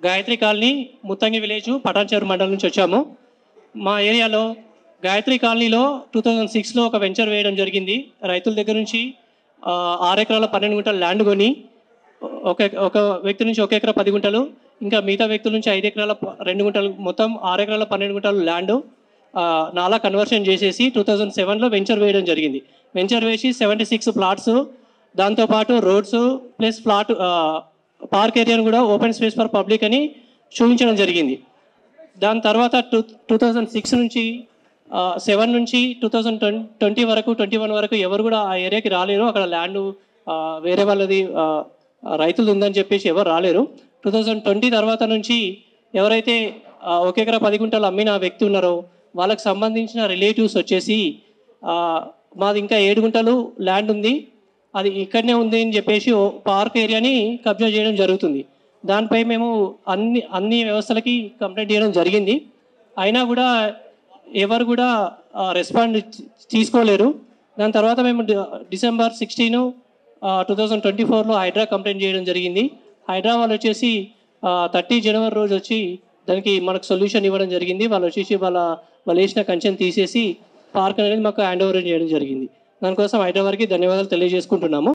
Gayatri colony Muthangi village Patancheru మండలం నుంచి వచ్చాము. మా ఏరియాలో గాయత్రి కాలనీలో 2006లో ఒక వెంచర్ వేయడం జరిగింది. రైతుల దగ్గర నుంచి 6 ఎకరాల 12 గుంటల ల్యాండ్ కొని ఒక వ్యక్తి నుంచి 1 ఎకరా 10 గుంటలు, ఇంకా మిగతా వ్యక్తుల నుంచి 5 ఎకరాల 2 గుంటలు, మొత్తం 6 ఎకరాల 12 గుంటలు ల్యాండ్ నాలా కన్వర్షన్ చేసేసి 2007లో వెంచర్ వేయడం జరిగింది. వెంచర్ వేసి 76 ప్లాట్స్, దాంతోపాటు రోడ్స్ ప్లస్ పార్క్ ఏరియాను కూడా ఓపెన్ స్పేస్ ఫర్ పబ్లిక్ అని చూపించడం జరిగింది. దాని తర్వాత 2006 నుంచి 7 నుంచి 2020 వరకు 21 వరకు ఎవరు కూడా ఆ ఏరియాకి రాలేరు. అక్కడ ల్యాండ్ వేరే వాళ్ళది రైతులు ఉందని చెప్పేసి ఎవరు రాలేరు. 2020 తర్వాత నుంచి ఎవరైతే 1 ఎకరా 10 గుంటలు అమ్మిన వ్యక్తి ఉన్నారో వాళ్ళకి సంబంధించిన రిలేటివ్స్ వచ్చేసి మాది ఇంకా 7 గుంటలు ల్యాండ్ ఉంది, అది ఇక్కడనే ఉంది అని చెప్పేసి పార్క్ ఏరియాని కబ్జా చేయడం జరుగుతుంది. దానిపై మేము అన్ని వ్యవస్థలకి కంప్లైంట్ చేయడం జరిగింది. అయినా కూడా ఎవరు కూడా రెస్పాండ్ తీసుకోలేరు. దాని తర్వాత మేము డిసెంబర్ 16, 2024లో హైడ్రా కంప్లైంట్ చేయడం జరిగింది. హైడ్రా వాళ్ళు వచ్చేసి 30 జనవరి రోజు వచ్చి దానికి మనకు సొల్యూషన్ ఇవ్వడం జరిగింది. వాళ్ళు వచ్చేసి వాళ్ళు వేసిన కంచెని తీసేసి పార్క్ అనేది మాకు హ్యాండ్ ఓవర్ చేయడం జరిగింది. దానికోసం హైడ్రా వారికి ధన్యవాదాలు తెలియజేసుకుంటున్నాము.